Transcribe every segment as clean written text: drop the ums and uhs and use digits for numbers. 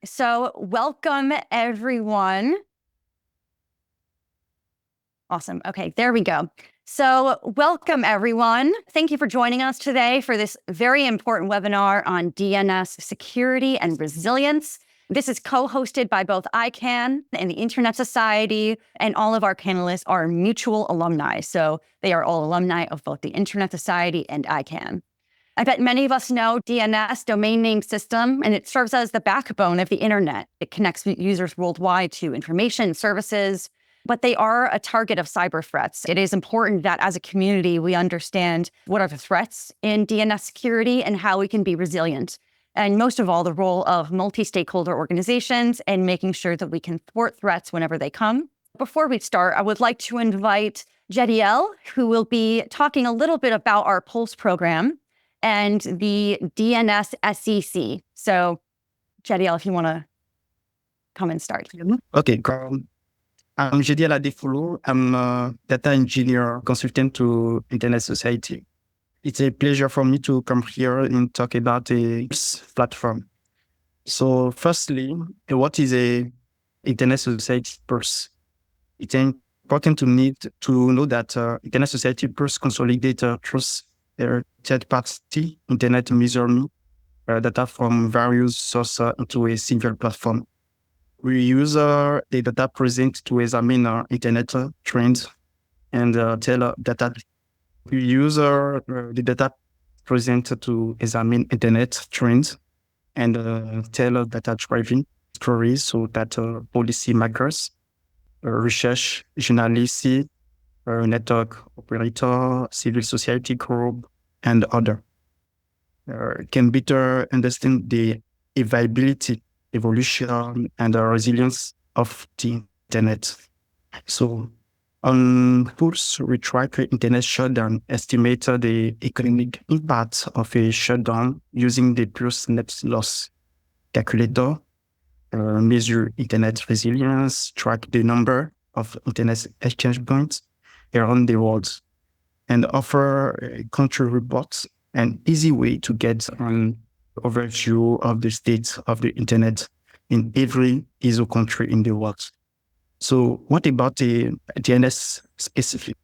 So welcome, everyone. Awesome. Okay, there we go. So welcome, everyone. Thank you for joining us today for this very important webinar on DNS security and resilience. This is co-hosted by both ICANN and the Internet Society, and all of our panelists are mutual alumni. So they are all alumni of both the Internet Society and ICANN. I bet many of us know DNS, domain name system, and it serves as the backbone of the internet. It connects users worldwide to information and services, but they are a target of cyber threats. It is important that as a community, we understand what are the threats in DNS security and how we can be resilient. And most of all, the role of multi-stakeholder organizations and making sure that we can thwart threats whenever they come. Before we start, I would like to invite Jadiel, who will be talking a little bit about our Pulse program and the DNS SEC. So, Jadiel, if you want to come and start. Okay, I'm Jadiel ADEFOULOU. I'm a data engineer consultant to Internet Society. It's a pleasure for me to come here and talk about a platform. So, firstly, what is a Internet Society Pulse? It's important to know that Internet Society Pulse consolidates trust third-party internet measurement data from various sources into a single platform. We use the data present to examine internet trends and tell data. We use the data present to examine internet trends and tell data-driven stories so that policy makers, research journalists, network operator, civil society group, and other can better understand the availability, evolution, and resilience of the internet. So on Pulse, we track internet shutdown, estimate the economic impact of a shutdown using the Pulse net loss calculator, measure internet resilience, track the number of internet exchange points around the world, and offer country reports, an easy way to get an overview of the state of the internet in every ISO country in the world. So what about the DNS specific?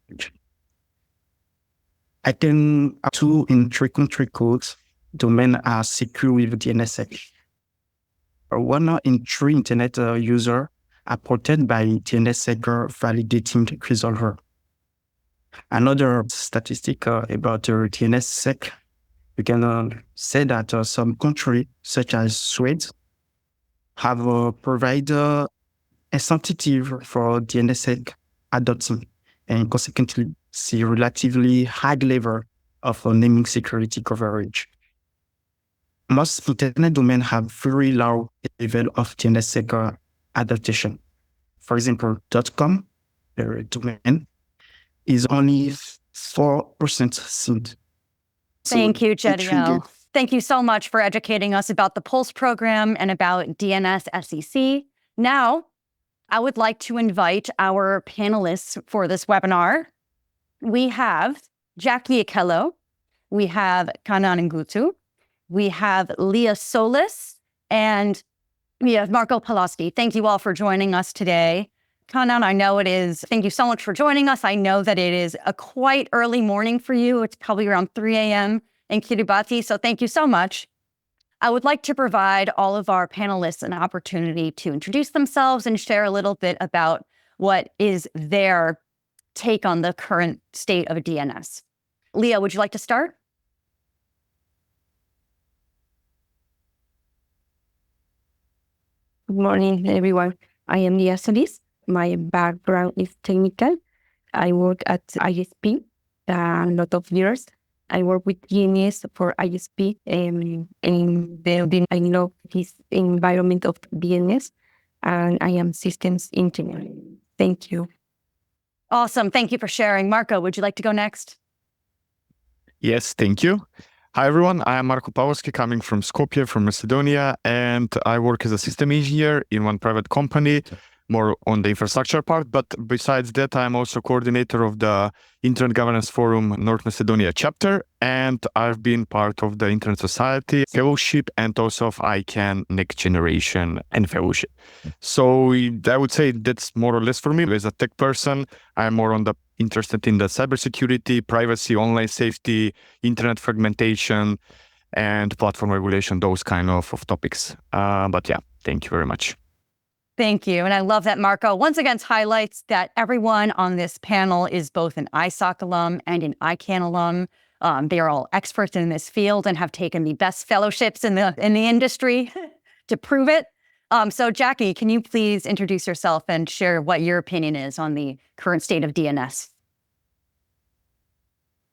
I can have 2 and 3 country codes domain are secure with DNSSEC. 1 in 3 internet users are protected by DNSSEC validating resolver. Another statistic about DNSSEC, we can say that some countries, such as Zwieten, have provided incentive for DNSSEC adoption and consequently see relatively high level of naming security coverage. Most internet domains have very low level of DNSSEC adaptation. For example, .com domain is only 4% seed. Thank you, Jadiel. Thank you so much for educating us about the Pulse program and about DNS SEC. Now, I would like to invite our panelists for this webinar. We have Jackie Akello, we have Kanaan and Ngutu, we have Leah Solis, and we have Marko Paloski. Thank you all for joining us today. Kanaan, thank you so much for joining us. I know that it is a quite early morning for you. It's probably around 3 a.m. in Kiribati, so thank you so much. I would like to provide all of our panelists an opportunity to introduce themselves and share a little bit about what is their take on the current state of DNS. Leah, would you like to start? Good morning, everyone. I am Leah Solis. My background is technical. I work at ISP a lot of years. I work with DNS for ISP and I know this environment of DNS, and I am systems engineer. Thank you. Awesome. Thank you for sharing. Marko, would you like to go next? Yes, thank you. Hi, everyone. I am Marko Paloski, coming from Skopje, from Macedonia, and I work as a system engineer in one private company more on the infrastructure part. But besides that, I'm also coordinator of the Internet Governance Forum North Macedonia chapter, and I've been part of the Internet Society Fellowship and also of ICANN Next Generation and Fellowship. So I would say that's more or less for me. As a tech person, I'm more interested in the cybersecurity, privacy, online safety, internet fragmentation, and platform regulation, those kind of topics. But yeah, thank you very much. Thank you. And I love that Marko once again highlights that everyone on this panel is both an ISOC alum and an ICANN alum. They are all experts in this field and have taken the best fellowships in the industry to prove it. So Jackie, can you please introduce yourself and share what your opinion is on the current state of DNS?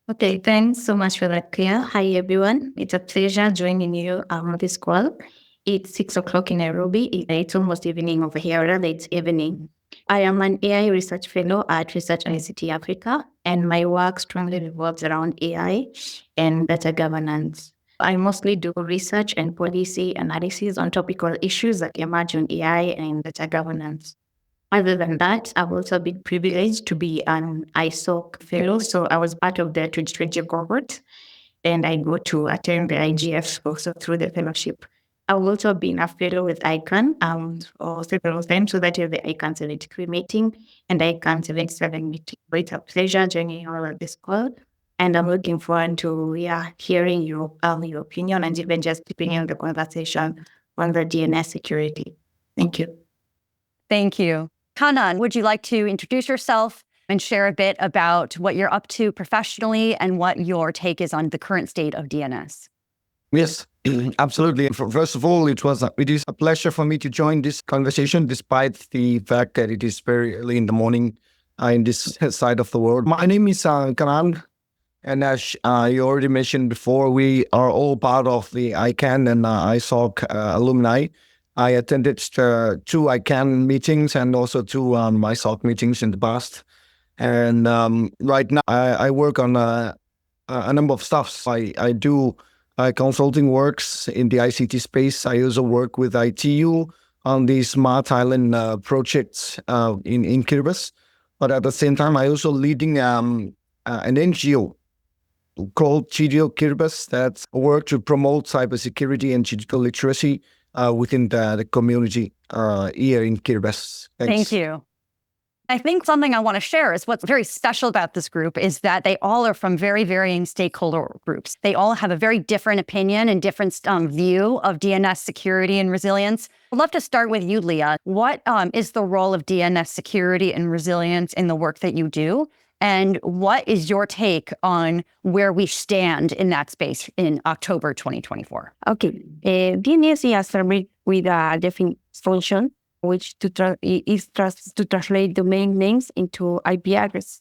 Okay, thanks so much for that, Claire. Hi, everyone. It's a pleasure joining you on this call. It's 6 o'clock in Nairobi. It's almost evening over here, rather it's evening. I am an AI research fellow at Research ICT Africa, and my work strongly revolves around AI and data governance. I mostly do research and policy analysis on topical issues that emerge on AI and data governance. Other than that, I've also been privileged to be an ISOC fellow, so I was part of the 2020 cohort, and I go to attend the IGF also through the fellowship. I've also been a fellow with ICANN or several times, so that is the ICANN 73 meeting and ICANN 77 meeting. But it's a pleasure joining all of this call, and I'm looking forward to hearing your opinion and even just deepening the conversation on the DNS security. Thank you. Thank you. Kanaan, would you like to introduce yourself and share a bit about what you're up to professionally and what your take is on the current state of DNS? Yes, absolutely. First of all, it is a pleasure for me to join this conversation, despite the fact that it is very early in the morning in this side of the world. My name is Kanaan, and as you already mentioned before, we are all part of the ICANN and ISOC alumni. I attended 2 ICANN meetings and also 2 ISOC meetings in the past. And right now, I work on a number of stuff. I do consulting works in the ICT space. I also work with ITU on the Smart Island projects in Kiribati. But at the same time, I also leading an NGO called Jadiel Kiribati that work to promote cybersecurity and digital literacy within the community here in Kiribati. Thank you. I think something I want to share is what's very special about this group is that they all are from very varying stakeholder groups. They all have a very different opinion and different view of DNS security and resilience. I'd love to start with you, Leah. What is the role of DNS security and resilience in the work that you do? And what is your take on where we stand in that space in October 2024? Okay, DNS is served with a definite function, which is to translate domain names into IP addresses.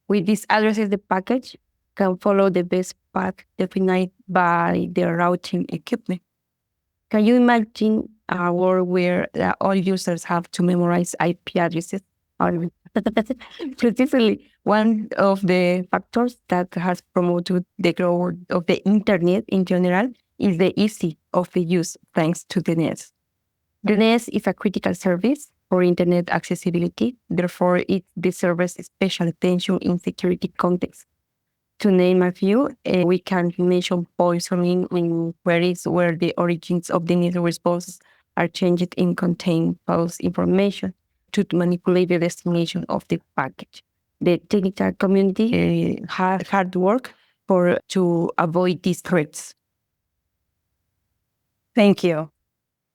With these addresses, the package can follow the best path defined by the routing equipment. Can you imagine a world where all users have to memorize IP addresses? Precisely, one of the factors that has promoted the growth of the internet in general is the ease of the use thanks to the DNS. DNS is a critical service for internet accessibility. Therefore, it deserves special attention in security context. To name a few, we can mention poisoning in queries where the origins of the DNS responses are changed and contain false information to manipulate the destination of the package. The technical community has hard work to avoid these threats. Thank you.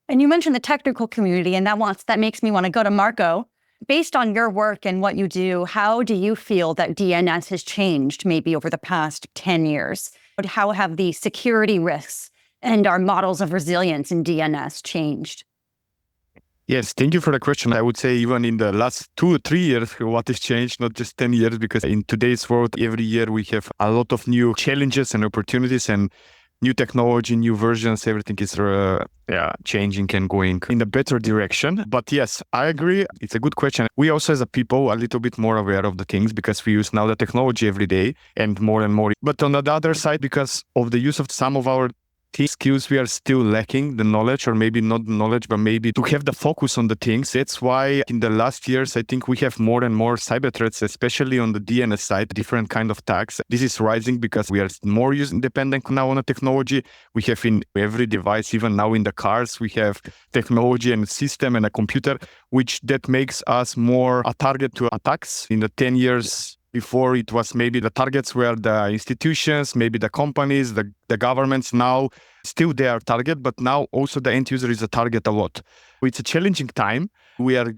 And you mentioned the technical community, and that makes me want to go to Marko. Based on your work and what you do, how do you feel that DNS has changed maybe over the past 10 years? How have the security risks and our models of resilience in DNS changed? Yes, thank you for the question. I would say even in the last 2 or 3 years, what has changed, not just 10 years, because in today's world, every year we have a lot of new challenges and opportunities and new technology, new versions, everything is changing and going in a better direction. But yes, I agree. It's a good question. We also as a people, a little bit more aware of the things because we use now the technology every day and more. But on the other side, because of the use of some of our skills we are still lacking, the knowledge, or maybe not the knowledge, but maybe to have the focus on the things. That's why in the last years, I think we have more and more cyber threats, especially on the DNS side, different kind of attacks. This is rising because we are more user dependent now on the technology. We have in every device, even now in the cars, we have technology and a system and a computer, which that makes us more a target to attacks. In the 10 years before, it was maybe the targets were the institutions, maybe the companies, the governments. Now, still they are target, but now also the end user is a target a lot. It's a challenging time. We are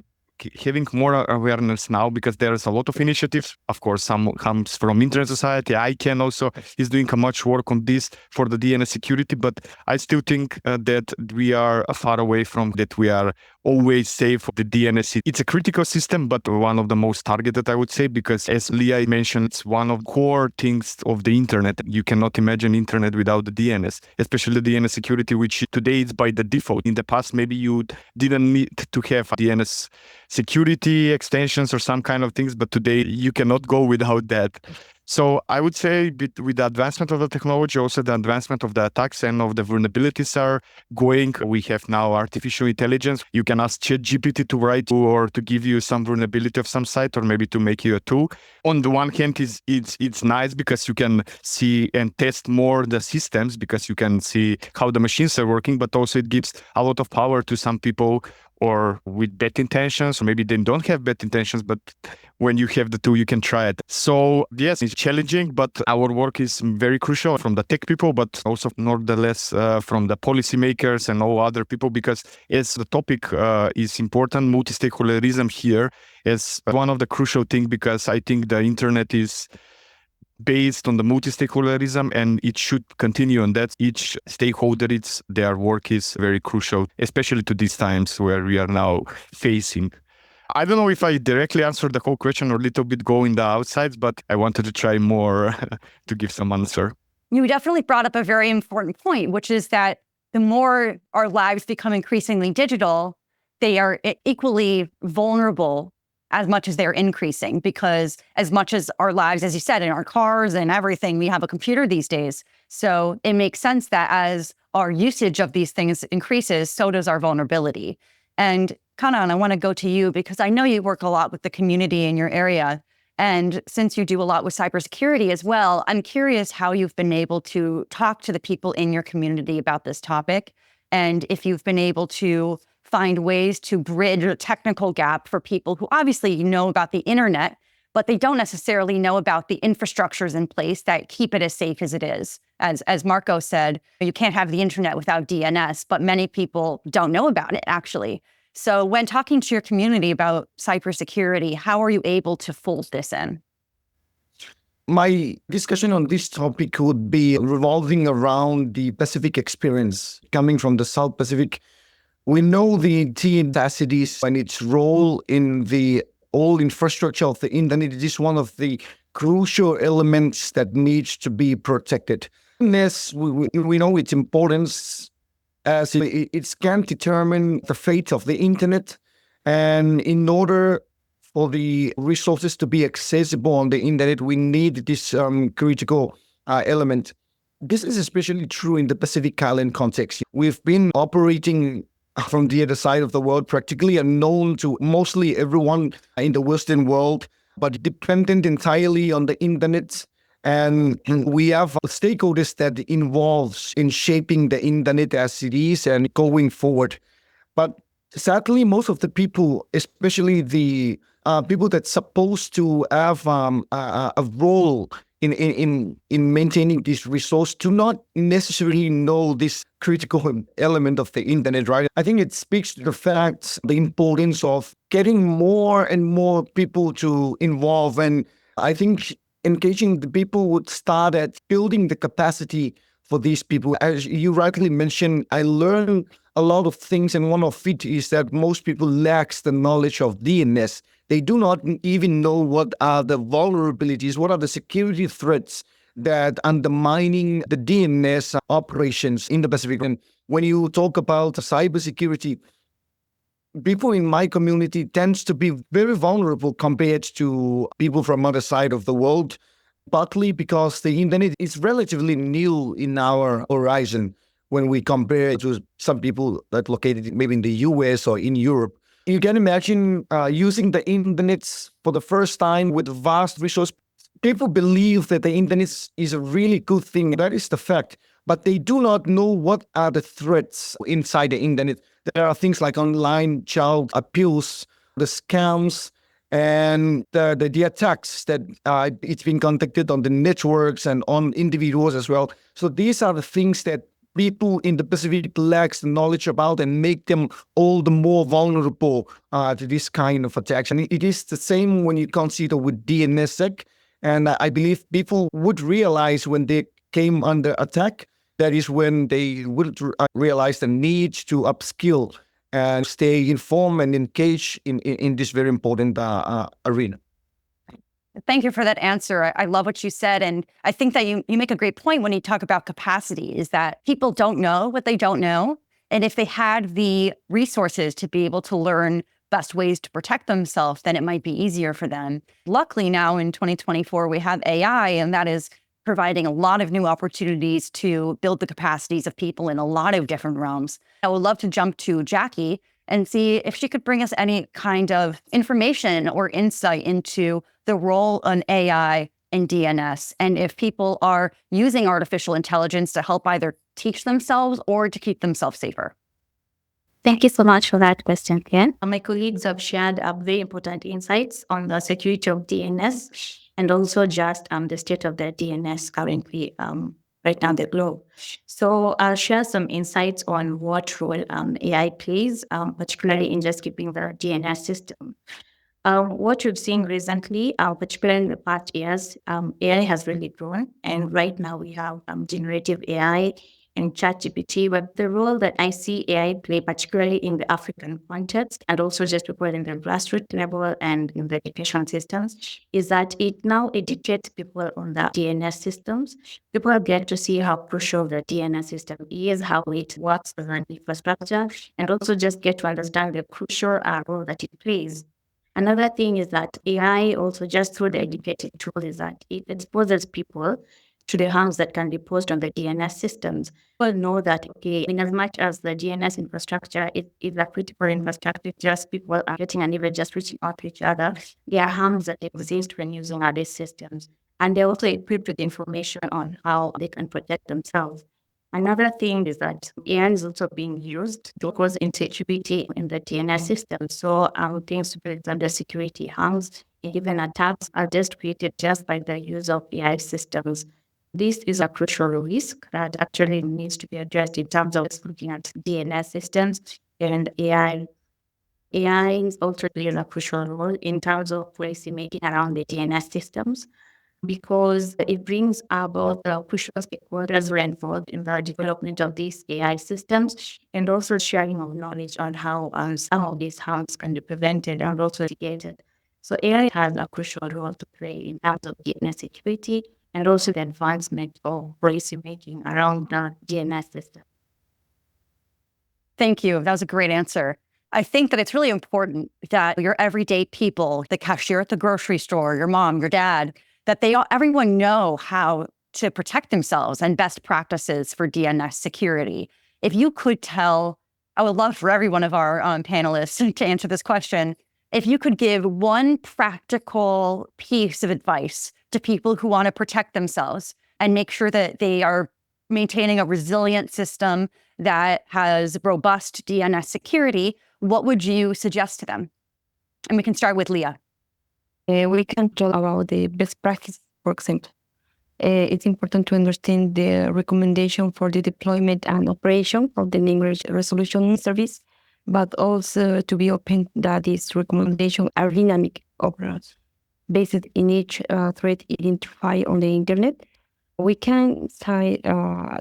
having more awareness now because there's a lot of initiatives. Of course, some comes from Internet Society. ICANN also is doing much work on this for the DNS security, but I still think that we are far away from that. We are always safe. The DNS, it's a critical system, but one of the most targeted, I would say, because as Leah mentioned, it's one of the core things of the internet. You cannot imagine internet without the DNS, especially the DNS security, which today is by the default. In the past, maybe you didn't need to have DNS security extensions or some kind of things, but today you cannot go without that. So I would say with the advancement of the technology, also the advancement of the attacks and of the vulnerabilities are going. We have now artificial intelligence. You can ask ChatGPT to write or to give you some vulnerability of some site, or maybe to make you a tool. On the one hand, it's nice because you can see and test more the systems because you can see how the machines are working, but also it gives a lot of power to some people or with bad intentions, or maybe they don't have bad intentions, but when you have the tool, you can try it. So yes, it's challenging, but our work is very crucial from the tech people, but also nonetheless from the policymakers and all other people, because as the topic is important, multistakeholderism here is one of the crucial things, because I think the internet is based on the multistakeholderism, and it should continue on that. Each stakeholder, their work is very crucial, especially to these times where we are now facing. I don't know if I directly answered the whole question or a little bit go in the outsides, but I wanted to try more to give some answer. You definitely brought up a very important point, which is that the more our lives become increasingly digital, they are equally vulnerable as much as they're increasing, because as much as our lives, as you said, in our cars and everything, we have a computer these days. So it makes sense that as our usage of these things increases, so does our vulnerability. And Kanaan, I want to go to you because I know you work a lot with the community in your area. And since you do a lot with cybersecurity as well, I'm curious how you've been able to talk to the people in your community about this topic, and if you've been able to find ways to bridge a technical gap for people who obviously know about the internet, but they don't necessarily know about the infrastructures in place that keep it as safe as it is. As Marko said, you can't have the internet without DNS, but many people don't know about it, actually. So when talking to your community about cybersecurity, how are you able to fold this in? My discussion on this topic would be revolving around the Pacific experience. Coming from the South Pacific, we know the TNS and its role in the whole infrastructure of the internet. It is one of the crucial elements that needs to be protected. Yes, we know its importance, as it can determine the fate of the internet. And in order for the resources to be accessible on the internet, we need this critical element. This is especially true in the Pacific Island context. We've been operating from the other side of the world, practically unknown to mostly everyone in the Western world, but dependent entirely on the internet. And we have stakeholders that involves in shaping the internet as it is and going forward. But sadly, most of the people, especially the people that's supposed to have a role in maintaining this resource, do not necessarily know this critical element of the internet, right? I think it speaks to the fact, the importance of getting more and more people to involve. And I think engaging the people would start at building the capacity for these people. As you rightly mentioned, I learned a lot of things, and one of it is that most people lack the knowledge of DNS. They do not even know what are the vulnerabilities, what are the security threats that undermining the DNS operations in the Pacific. And when you talk about cybersecurity, people in my community tends to be very vulnerable compared to people from other side of the world, partly because the internet is relatively new in our horizon. when we compare it to some people that located maybe in the US or in Europe. You can imagine using the internet for the first time with vast resource. People believe that the internet is a really good thing. That is the fact. But they do not know what are the threats inside the internet. There are things like online child abuse, the scams, and the attacks that it's been conducted on the networks and on individuals as well. So these are the things that people in the Pacific lacks the knowledge about and make them all the more vulnerable to this kind of attacks. And it is the same when you consider with DNSSEC. And I believe people would realize when they came under attack, that is when they would realize the need to upskill and stay informed and engaged in this very important arena. Thank you for that answer. I love what you said. And I think that you make a great point when you talk about capacity, is that people don't know what they don't know. And if they had the resources to be able to learn best ways to protect themselves, then it might be easier for them. Luckily now in 2024, we have AI, and that is providing a lot of new opportunities to build the capacities of people in a lot of different realms. I would love to jump to Jackie and see if she could bring us any kind of information or insight into the role on AI in DNS, and if people are using artificial intelligence to help either teach themselves or to keep themselves safer. Thank you so much for that question, Ken. My colleagues have shared very important insights on the security of DNS and also just the state of the DNS currently right now in the globe. So I'll share some insights on what role AI plays, particularly in just keeping the DNS system. What we've seen recently, particularly in the past years, AI has really grown. And right now we have generative AI and ChatGPT, but the role that I see AI play, particularly in the African context, and also just people in the grassroots level and in the education systems, is that it now educates people on the DNS systems. People get to see how crucial the DNS system is, how it works as an infrastructure, and also just get to understand the crucial role that it plays. Another thing is that AI also, just through the educated tool, is that it exposes people to the harms that can be posed on the DNS systems. People know that, okay, in as much as the DNS infrastructure is a critical infrastructure, just people are getting and even just reaching out to each other, there are harms that exist when using these systems. And they're also equipped with information on how they can protect themselves. Another thing is that AI is also being used to cause insecurity in the DNS system. So things such as the security harms, even attacks are just created just by the use of AI systems. This is a crucial risk that actually needs to be addressed in terms of looking at DNS systems and AI. AI is also playing a crucial role in terms of policy making around the DNS systems, because it brings about crucial stakeholders who are involved in the development of these AI systems, and also sharing of knowledge on how some of these harms can be prevented and also mitigated. So AI has a crucial role to play in terms of DNS security and also the advancement of policy making around the DNS system. Thank you. That was a great answer. I think that it's really important that your everyday people, the cashier at the grocery store, your mom, your dad, that everyone know how to protect themselves and best practices for DNS security. If you could tell, I would love for every one of our panelists to answer this question. If you could give one practical piece of advice to people who want to protect themselves and make sure that they are maintaining a resilient system that has robust DNS security, what would you suggest to them? And we can start with Leah. We can talk about the best practice, for example. It's important to understand the recommendation for the deployment and operation of the language resolution service, but also to be open that these recommendations are dynamic operators based in each threat identified on the internet. We can cite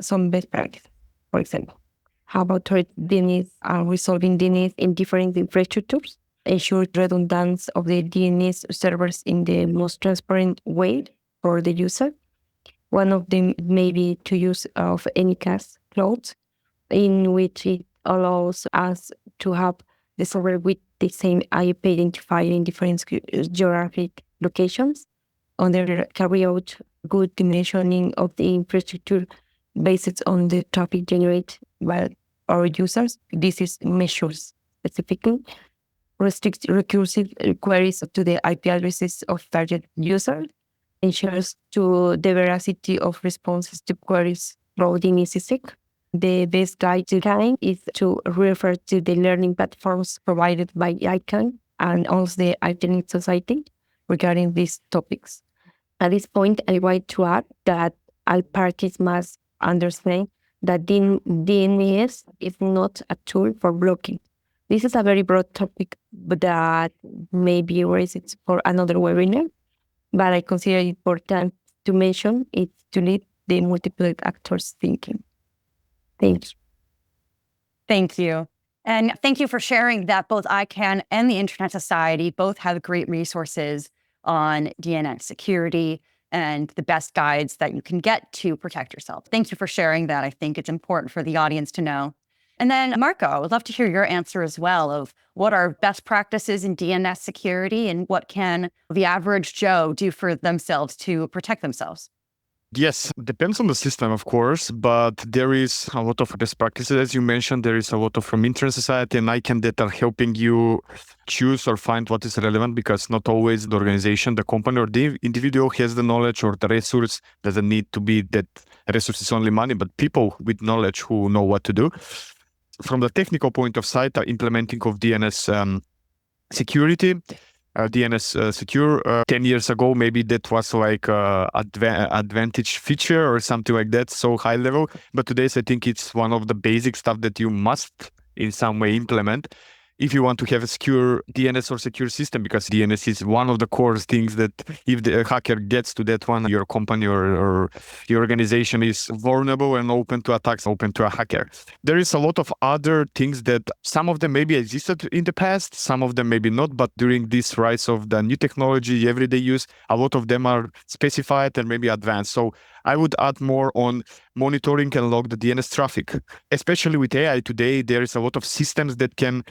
some best practice, for example. How about threat DNS and resolving DNS in different infrastructures? Ensure redundancy of the DNS servers in the most transparent way for the user. One of them may be to use of any cast cloud, in which it allows us to have the server with the same IP identifier in different geographic locations. Under carry out good dimensioning of the infrastructure based on the traffic generated by our users. This is measures specifically restricts recursive queries to the IP addresses of target users, ensures to the veracity of responses to queries routing ISOC. The best guide to kind is to refer to the learning platforms provided by ICANN and also the Internet Society regarding these topics. At this point, I want to add that all parties must understand that DNS is not a tool for blocking. This is a very broad topic, but that may be raised for another webinar. But I consider it important to mention it to lead the multiple actors thinking. Thank you. Thank you. And thank you for sharing that both ICANN and the Internet Society both have great resources on DNS security and the best guides that you can get to protect yourself. Thank you for sharing that. I think it's important for the audience to know. And then Marko, I would love to hear your answer as well of what are best practices in DNS security and what can the average Joe do for themselves to protect themselves? Yes, depends on the system, of course, but there is a lot of best practices. As you mentioned, there is a lot of from Internet Society and ICANN that are helping you choose or find what is relevant, because not always the organization, the company, or the individual has the knowledge or the resource. Doesn't need to be that resource is only money, but people with knowledge who know what to do. From the technical point of sight, implementing of DNS security, DNS secure 10 years ago, maybe that was like advantage feature or something like that, so high level. But today, I think it's one of the basic stuff that you must in some way implement if you want to have a secure DNS or secure system, because DNS is one of the core things that if the hacker gets to that one, your company or your organization is vulnerable and open to attacks, open to a hacker. There is a lot of other things that some of them maybe existed in the past, some of them maybe not, but during this rise of the new technology, everyday use, a lot of them are specified and maybe advanced. So I would add more on monitoring and log the DNS traffic. Especially with AI today, there is a lot of systems that can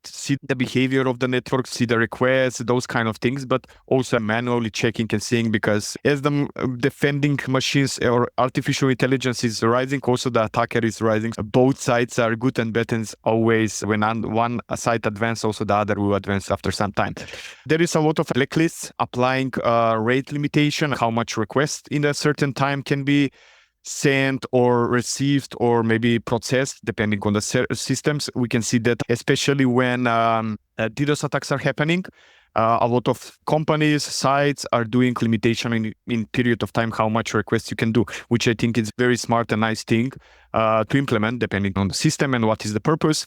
see the behavior of the network, see the requests, those kind of things, but also manually checking and seeing, because as the defending machines or artificial intelligence is rising, also the attacker is rising. Both sides are good and bad, and always when one side advances, also the other will advance after some time. There is a lot of blacklists applying rate limitation, how much requests in a certain time can be sent or received or maybe processed, depending on the systems. We can see that especially when DDoS attacks are happening, a lot of companies, sites are doing limitation in period of time, how much requests you can do, which I think is very smart and nice thing to implement, depending on the system and what is the purpose.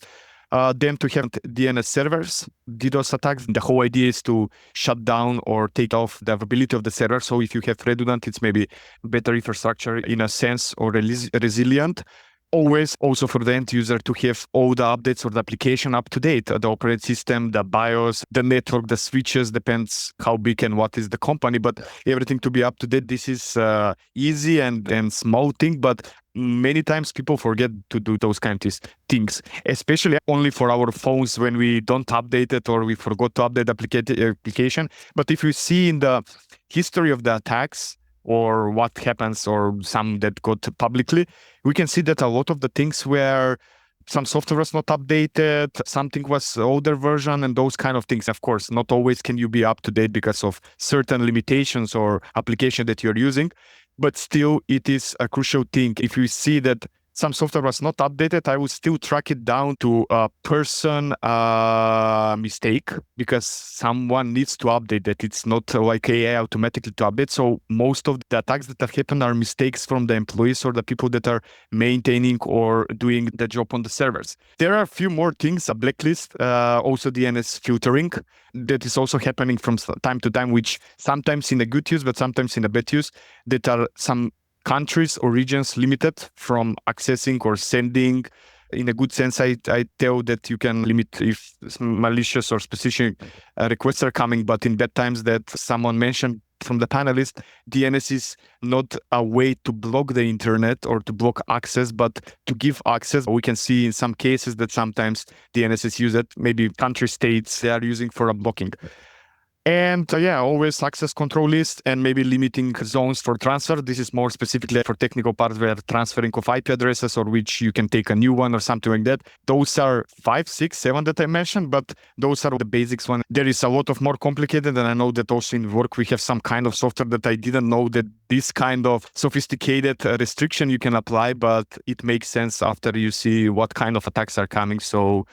Then to have DNS servers, DDoS attacks, the whole idea is to shut down or take off the availability of the server. So if you have redundant, it's maybe better infrastructure in a sense, or resilient. Always also for the end user to have all the updates or the application up to date, the operating system, the BIOS, the network, the switches, depends how big and what is the company, but everything to be up to date. This is easy and small thing, but many times people forget to do those kind of things, especially only for our phones when we don't update it or we forgot to update the application. But if you see in the history of the attacks, or what happens, or some that got publicly, we can see that a lot of the things where some software was not updated, something was older version, and those kind of things. Of course, not always can you be up to date because of certain limitations or application that you're using, but still it is a crucial thing. If you see that some software was not updated, I would still track it down to a person mistake, because someone needs to update that. It's not like AI automatically to update. So most of the attacks that have happened are mistakes from the employees or the people that are maintaining or doing the job on the servers. There are a few more things, a blacklist, also DNS filtering, that is also happening from time to time, which sometimes in a good use, but sometimes in a bad use, that are some countries or regions limited from accessing or sending. In a good sense, I tell that you can limit if malicious or specific requests are coming, but in bad times that someone mentioned from the panelists, DNS is not a way to block the internet or to block access, but to give access. We can see in some cases that sometimes DNS is used, maybe country states they are using for a blocking. And always access control list and maybe limiting zones for transfer. This is more specifically for technical parts where transferring of IP addresses or which you can take a new one or something like that. Those are 5, 6, 7 that I mentioned, but those are the basics one. There is a lot of more complicated, and I know that also in work we have some kind of software that I didn't know that this kind of sophisticated restriction you can apply, but it makes sense after you see what kind of attacks are coming. So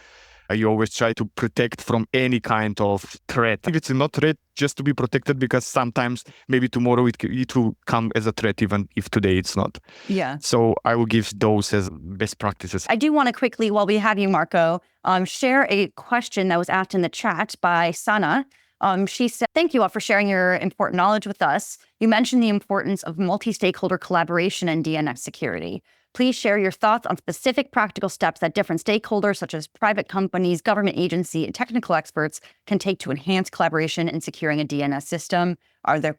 you always try to protect from any kind of threat. If it's not threat, just to be protected, because sometimes maybe tomorrow it will come as a threat, even if today it's not. Yeah. So I will give those as best practices. I do want to quickly, while we have you, Marko, share a question that was asked in the chat by Sana. She said, thank you all for sharing your important knowledge with us. You mentioned the importance of multi-stakeholder collaboration in DNS security. Please share your thoughts on specific practical steps that different stakeholders, such as private companies, government agency, and technical experts, can take to enhance collaboration in securing a DNS system. Are there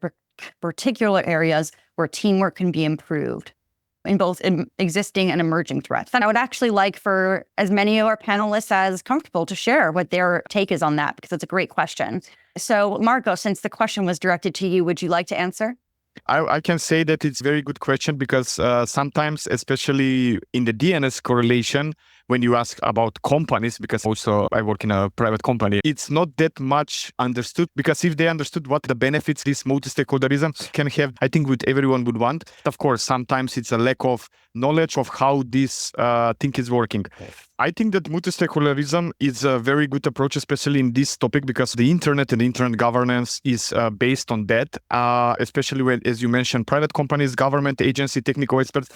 particular areas where teamwork can be improved in both existing and emerging threats? And I would actually like for as many of our panelists as comfortable to share what their take is on that, because it's a great question. So, Marko, since the question was directed to you, would you like to answer? I can say that it's a very good question, because sometimes, especially in the DNS correlation, when you ask about companies, because also I work in a private company, it's not that much understood, because if they understood what the benefits this multi-stakeholderism can have, I think what everyone would want. Of course, sometimes it's a lack of knowledge of how this thing is working. I think that multi-stakeholderism is a very good approach, especially in this topic, because the internet and internet governance is based on that, especially when, as you mentioned, private companies, government agency, technical experts.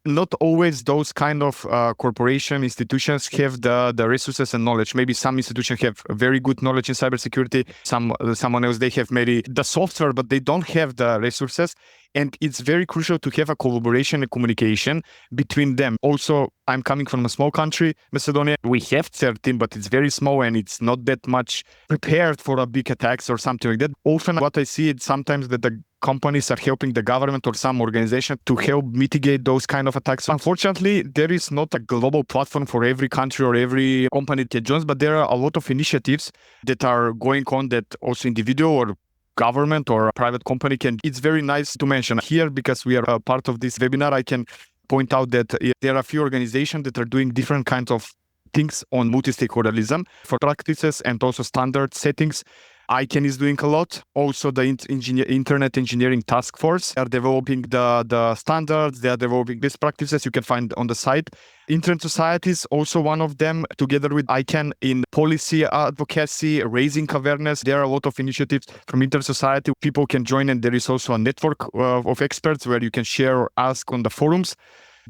Not always those kind of corporation institutions have the resources and knowledge. Maybe some institutions have very good knowledge in cybersecurity. Someone else, they have maybe the software, but they don't have the resources. And it's very crucial to have a collaboration and communication between them. Also, I'm coming from a small country, Macedonia. We have 13, but it's very small and it's not that much prepared for a big attacks or something like that. Often what I see is sometimes that the companies are helping the government or some organization to help mitigate those kind of attacks. Unfortunately, there is not a global platform for every country or every company that joins, but there are a lot of initiatives that are going on that also individual or government or a private company can. It's very nice to mention here, because we are a part of this webinar. I can point out that there are a few organizations that are doing different kinds of things on multi-stakeholderism for practices and also standard settings. ICANN is doing a lot. Also, the Internet Engineering Task Force are developing the standards. They are developing best practices you can find on the site. Internet Society is also one of them, together with ICANN in policy advocacy, raising awareness. There are a lot of initiatives from Internet Society. People can join, and there is also a network of experts where you can share or ask on the forums.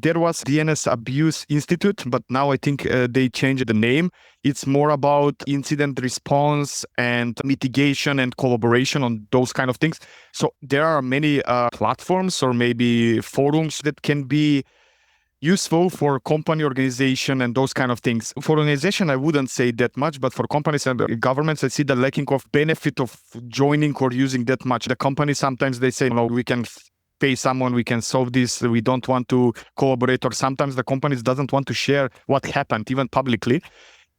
There was DNS Abuse Institute, but now I think they changed the name. It's more about incident response and mitigation and collaboration on those kind of things. So there are many platforms or maybe forums that can be useful for company organization and those kind of things. For organization, I wouldn't say that much, but for companies and governments, I see the lacking of benefit of joining or using that much. The companies, sometimes they say, no, we can pay someone, we can solve this, we don't want to collaborate, or sometimes the companies doesn't want to share what happened, even publicly.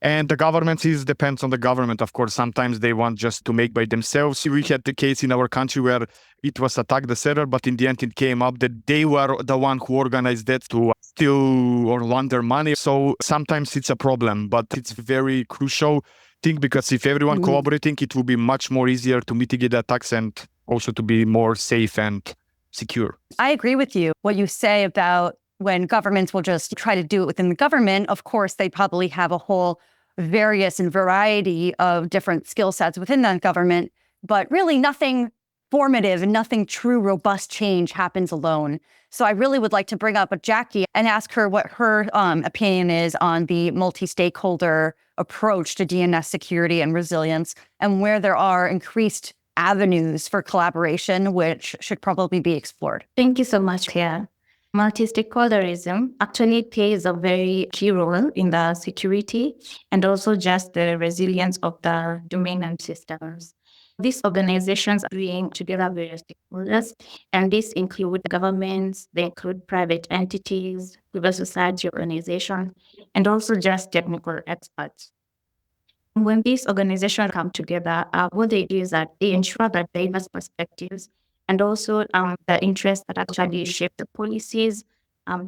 And the government depends on the government, of course. Sometimes they want just to make by themselves. We had the case in our country where it was attacked the server, but in the end it came up that they were the one who organized that to steal or launder money. So sometimes it's a problem, but it's very crucial thing, because if everyone collaborating, it will be much more easier to mitigate attacks and also to be more safe and secure. I agree with you. What you say about when governments will just try to do it within the government, of course, they probably have a whole various and variety of different skill sets within that government, but really nothing formative and nothing true robust change happens alone. So I really would like to bring up Jackie and ask her what her opinion is on the multi-stakeholder approach to DNS security and resilience, and where there are increased avenues for collaboration, which should probably be explored. Thank you so much, Claire. Multi-stakeholderism actually plays a very key role in the security and also just the resilience of the domain and systems. These organizations are doing together various stakeholders, and these include governments, they include private entities, civil society organizations, and also just technical experts. When these organizations come together, what they do is that they ensure that diverse perspectives and also the interests that actually shape the policies,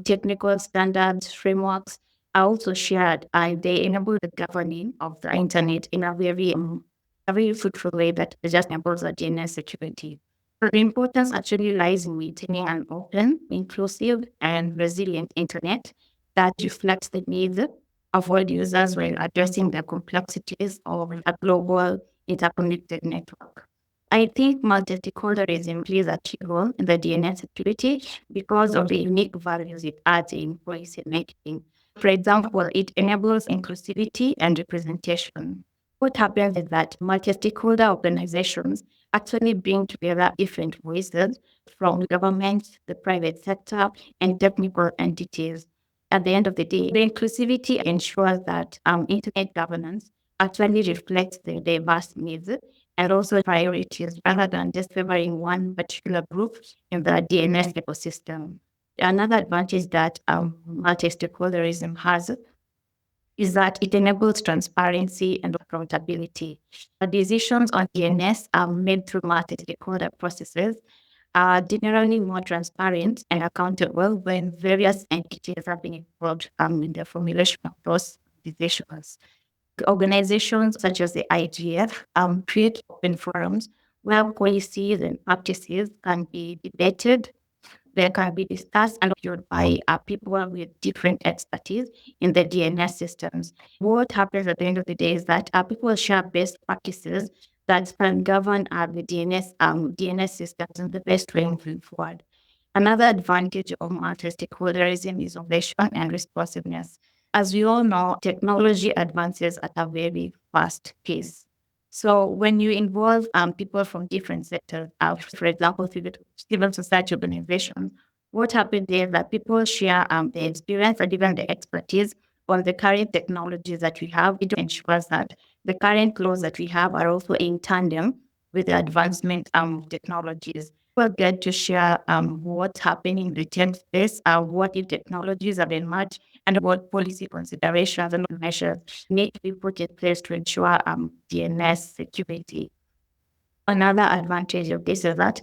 technical standards, frameworks are also shared, and they enable the governing of the internet in a very fruitful way that just enables the DNS security. So the importance actually lies in maintaining an open, inclusive, and resilient internet that reflects the needs of all users while addressing the complexities of a global interconnected network. I think multistakeholderism plays a key role in the DNS security because of the unique values it adds in policy making. For example, it enables inclusivity and representation. What happens is that multi-stakeholder organizations actually bring together different voices from government, the private sector, and technical entities. At the end of the day, the inclusivity ensures that internet governance actually reflects the diverse needs and also priorities rather than just favoring one particular group in the DNS ecosystem. Another advantage that multi-stakeholderism has is that it enables transparency and accountability. The decisions on DNS are made through multi-stakeholder processes are generally more transparent and accountable when various entities have been involved in the formulation of those decisions. Organizations such as the IGF create open forums where policies and practices can be debated, they can be discussed and reviewed by people with different expertise in the DNS systems. What happens at the end of the day is that people share best practices that can govern the DNS systems in the best way moving forward. Another advantage of multi-stakeholderism is innovation and responsiveness. As we all know, technology advances at a very fast pace. So when you involve people from different sectors, for example, civil society organizations, what happens there is that people share the experience and even the expertise on the current technologies that we have. It ensures that the current laws that we have are also in tandem with the advancement of technologies. We'll get to share what's happening in the tech space, what new technologies have emerged, and what policy considerations and measures need to be put in place to ensure DNS security. Another advantage of this is that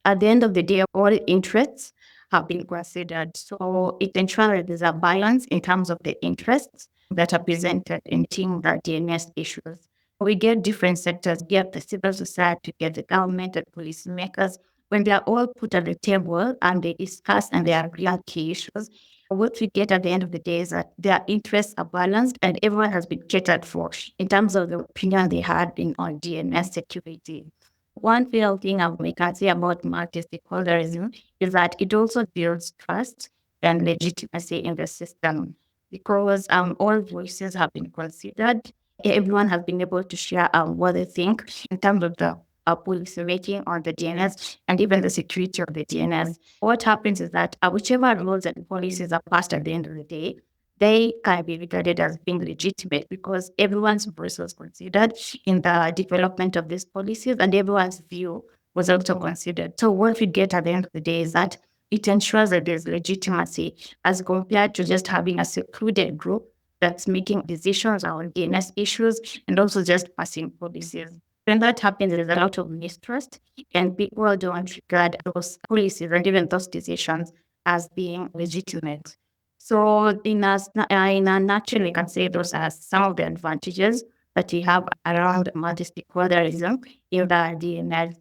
at the end of the day, all interests have been considered. So it ensures that there's a balance in terms of the interests that are presented in team the DNS issues. We get different sectors, get the civil society, get the government and policymakers. When they are all put at the table and they discuss and they agree on key issues, what we get at the end of the day is that their interests are balanced and everyone has been catered for in terms of the opinion they had on DNS security. One real thing we can say about multi-stakeholderism is that it also builds trust and legitimacy in the system because all voices have been considered. Everyone has been able to share what they think in terms of the policy making on the DNS and even the security of the DNS. What happens is that whichever rules and policies are passed at the end of the day, they can be regarded as being legitimate because everyone's voice was considered in the development of these policies and everyone's view was also considered. So what we get at the end of the day is that it ensures that there's legitimacy as compared to just having a secluded group that's making decisions on DNS issues and also just passing policies. When that happens, there's a lot of mistrust and people don't regard those policies and even those decisions as being legitimate. So in a nutshell, we can say those are some of the advantages that we have around multi-stakeholderism in the DNS.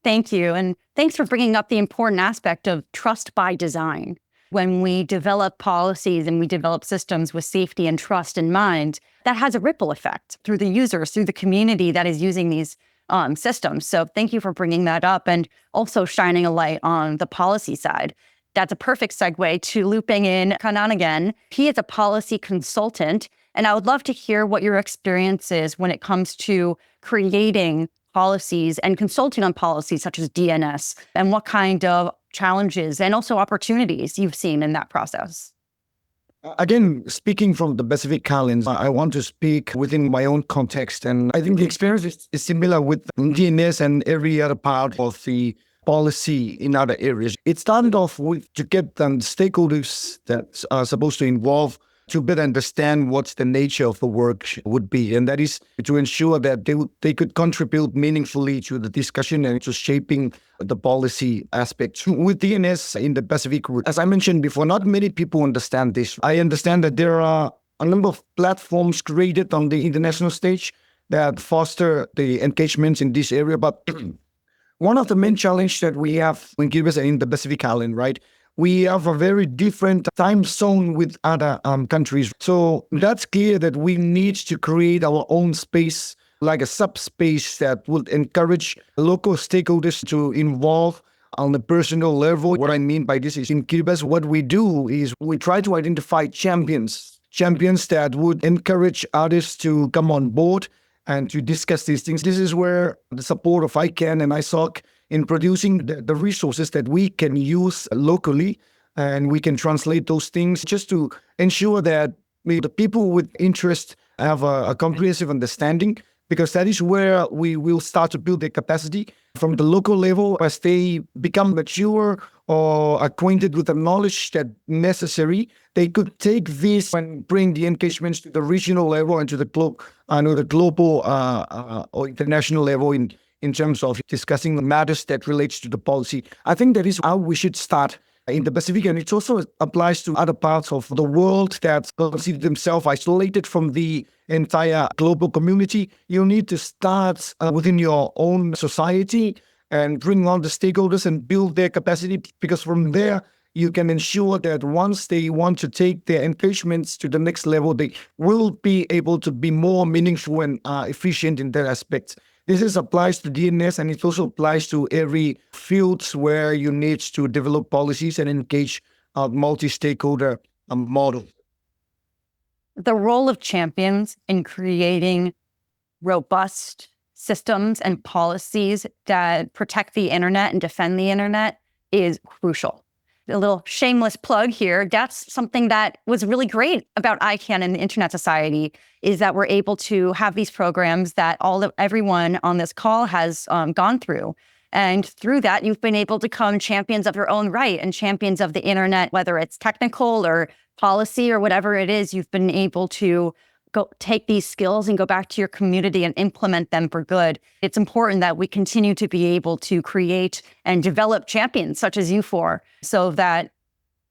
Thank you. And thanks for bringing up the important aspect of trust by design. When we develop policies and we develop systems with safety and trust in mind, that has a ripple effect through the users, through the community that is using these systems. So thank you for bringing that up and also shining a light on the policy side. That's a perfect segue to looping in Kanaan again. He is a policy consultant, and I would love to hear what your experience is when it comes to creating policies and consulting on policies such as DNS, and what kind of challenges and also opportunities you've seen in that process. Again, speaking from the Pacific Islands, I want to speak within my own context. And I think the experience is similar with DNS and every other part of the policy in other areas. It started off with to get the stakeholders that are supposed to involve to better understand what the nature of the work would be. And that is to ensure that they could contribute meaningfully to the discussion and to shaping the policy aspects. With DNS in the Pacific route, as I mentioned before, not many people understand this. I understand that there are a number of platforms created on the international stage that foster the engagements in this area. But one of the main challenges that we have in Kiribati in the Pacific Island, right? We have a very different time zone with other countries. So that's clear that we need to create our own space, like a subspace that would encourage local stakeholders to involve on a personal level. What I mean by this is in Kiribati, what we do is we try to identify champions that would encourage others to come on board and to discuss these things. This is where the support of ICANN and ISOC in producing the resources that we can use locally, and we can translate those things just to ensure that the people with interest have a comprehensive understanding, because that is where we will start to build their capacity from the local level as they become mature or acquainted with the knowledge that necessary. They could take this and bring the engagements to the regional level and to the global or international level in terms of discussing the matters that relates to the policy. I think that is how we should start in the Pacific, and it also applies to other parts of the world that consider themselves isolated from the entire global community. You need to start within your own society and bring on the stakeholders and build their capacity, because from there you can ensure that once they want to take their engagements to the next level, they will be able to be more meaningful and efficient in that aspect. This applies to DNS, and it also applies to every field where you need to develop policies and engage a multi-stakeholder model. The role of champions in creating robust systems and policies that protect the internet and defend the internet is crucial. A little shameless plug here. That's something that was really great about ICANN and the Internet Society, is that we're able to have these programs that everyone on this call has gone through. And through that, you've been able to become champions of your own right and champions of the internet, whether it's technical or policy or whatever it is. You've been able to go take these skills and go back to your community and implement them for good. It's important that we continue to be able to create and develop champions such as you four, so that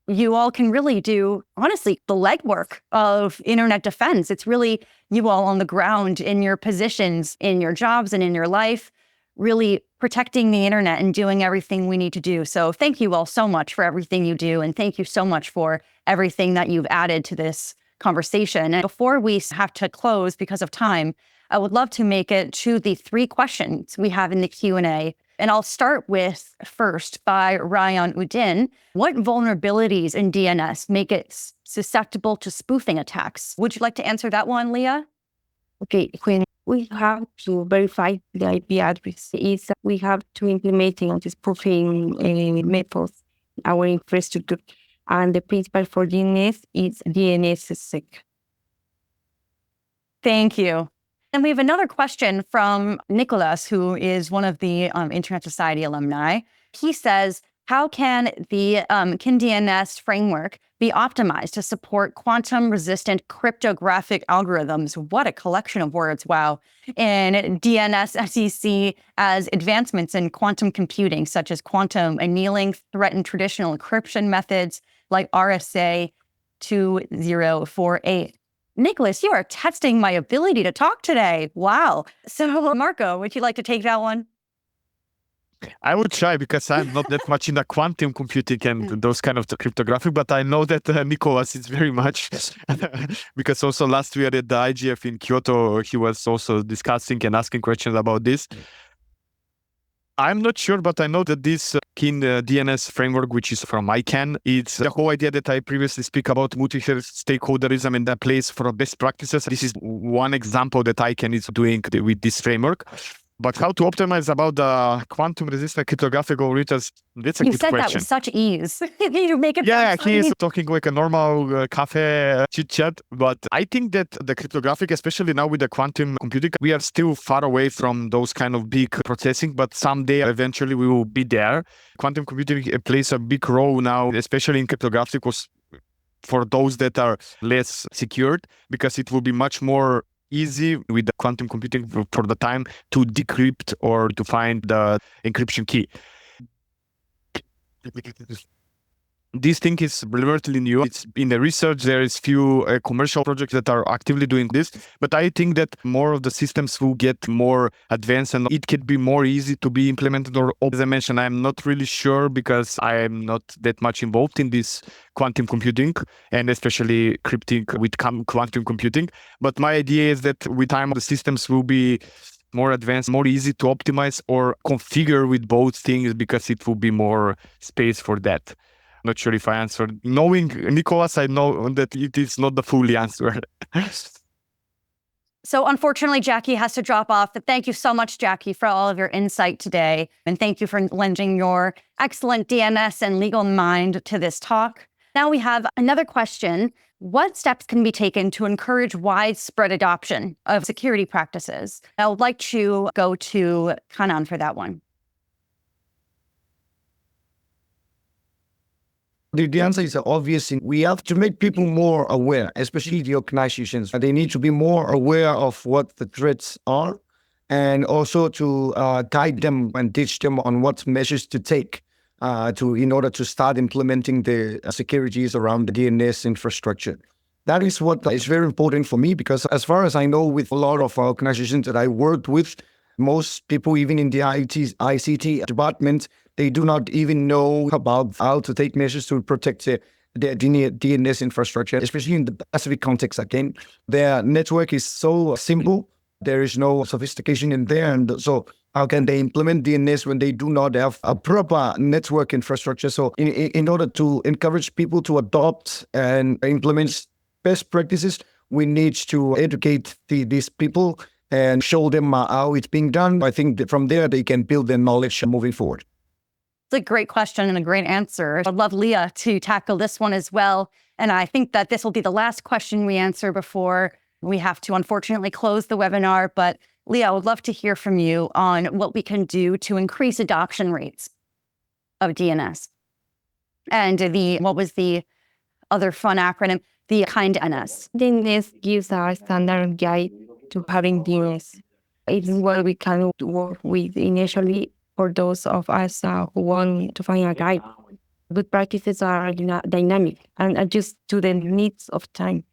you all can really do, honestly, the legwork of internet defense. It's really you all on the ground in your positions, in your jobs and in your life, really protecting the internet and doing everything we need to do. So thank you all so much for everything you do. And thank you so much for everything that you've added to this conversation. And before we have to close because of time, I would love to make it to the 3 questions we have in the Q&A. And I'll start with first by Ryan Udin. What vulnerabilities in DNS make it susceptible to spoofing attacks? Would you like to answer that one, Leah? Okay, when we have to verify the IP address, we have to implement this spoofing methods in our infrastructure. And the principle for DNS is DNSSEC. Thank you. And we have another question from Nicholas, who is one of the Internet Society alumni. He says, how can the DNS framework be optimized to support quantum-resistant cryptographic algorithms? What a collection of words, wow. And DNS-SEC as advancements in quantum computing, such as quantum annealing, threaten traditional encryption methods like RSA 2048. Nicholas, you are testing my ability to talk today. Wow. So Marko, would you like to take that one? I would try, because I'm not that much in the quantum computing and those kind of the cryptographic, but I know that Nicholas is very much, because also last year at the IGF in Kyoto, he was also discussing and asking questions about this. I'm not sure, but I know that this DNS framework, which is from ICANN, it's the whole idea that I previously speak about multi-stakeholderism and the place for best practices. This is one example that ICANN is doing with this framework. But how to optimize about the quantum-resistant cryptographic algorithms, that's a good question. You said that with such ease. You make it he is talking like a normal cafe chit-chat. But I think that the cryptographic, especially now with the quantum computing, we are still far away from those kind of big processing, but someday, eventually, we will be there. Quantum computing plays a big role now, especially in cryptographic, for those that are less secured, because it will be much more easy with the quantum computing for the time to decrypt or to find the encryption key. This thing is relatively new. It's in the research. There is few commercial projects that are actively doing this, but I think that more of the systems will get more advanced and it could be more easy to be implemented. Or, as I mentioned, I'm not really sure because I am not that much involved in this quantum computing and especially crypting with quantum computing. But my idea is that with time, the systems will be more advanced, more easy to optimize or configure with both things because it will be more space for that. Not sure if I answered. Knowing Nicholas, I know that it is not the fully answer. So unfortunately, Jackie has to drop off, but thank you so much, Jackie, for all of your insight today. And thank you for lending your excellent DNS and legal mind to this talk. Now we have another question. What steps can be taken to encourage widespread adoption of security practices? I would like to go to Kanaan for that one. The answer is obvious. We have to make people more aware, especially the organizations. They need to be more aware of what the threats are and also to guide them and teach them on what measures to take in order to start implementing the securities around the DNS infrastructure. That is what is very important for me because as far as I know, with a lot of organizations that I worked with, most people, even in the ICT department, they do not even know about how to take measures to protect the DNS infrastructure, especially in the Pacific context again. Their network is so simple. There is no sophistication in there. And so how can they implement DNS when they do not have a proper network infrastructure? So in order to encourage people to adopt and implement best practices, we need to educate these people and show them how it's being done. I think that from there, they can build their knowledge moving forward. It's a great question and a great answer. I'd love Leah to tackle this one as well. And I think that this will be the last question we answer before we have to unfortunately close the webinar. But Leah, I would love to hear from you on what we can do to increase adoption rates of DNS. And what was the other fun acronym? The KIND-NS. DNS gives a standard guide to having DNS. It's what we can work with initially for those of us who want to find a guide. Good practices are dynamic and adjust to the needs of time.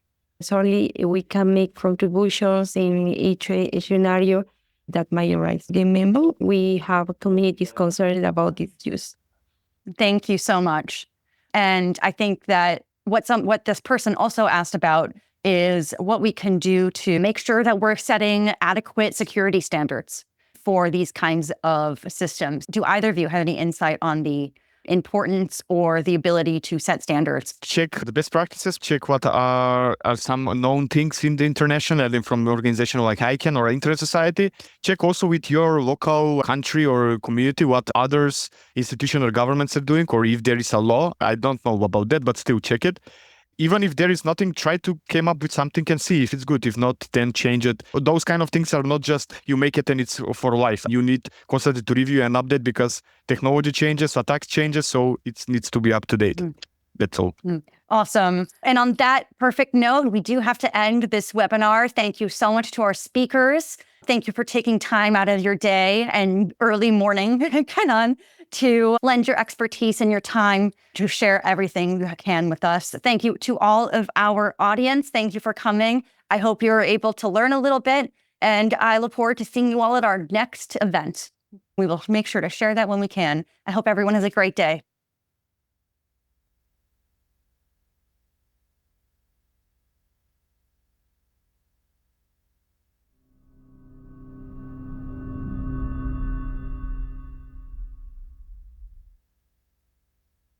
Certainly, we can make contributions in each scenario that might arise. Remember, we have communities concerned about this use. Thank you so much. And I think that what this person also asked about is what we can do to make sure that we're setting adequate security standards for these kinds of systems. Do either of you have any insight on the importance or the ability to set standards? Check the best practices, check what are some known things in the international and from an organization like ICANN or Internet Society. Check also with your local country or community what others, institutions or governments are doing, or if there is a law. I don't know about that, but still check it. Even if there is nothing, try to come up with something and see if it's good. If not, then change it. Those kind of things are not just you make it and it's for life. You need constantly to review and update because technology changes, attacks changes, so it needs to be up to date. That's all. Awesome. And on that perfect note, we do have to end this webinar. Thank you so much to our speakers. Thank you for taking time out of your day and early morning, Kanaan, to lend your expertise and your time to share everything you can with us. Thank you to all of our audience. Thank you for coming. I hope you're able to learn a little bit, and I look forward to seeing you all at our next event. We will make sure to share that when we can. I hope everyone has a great day.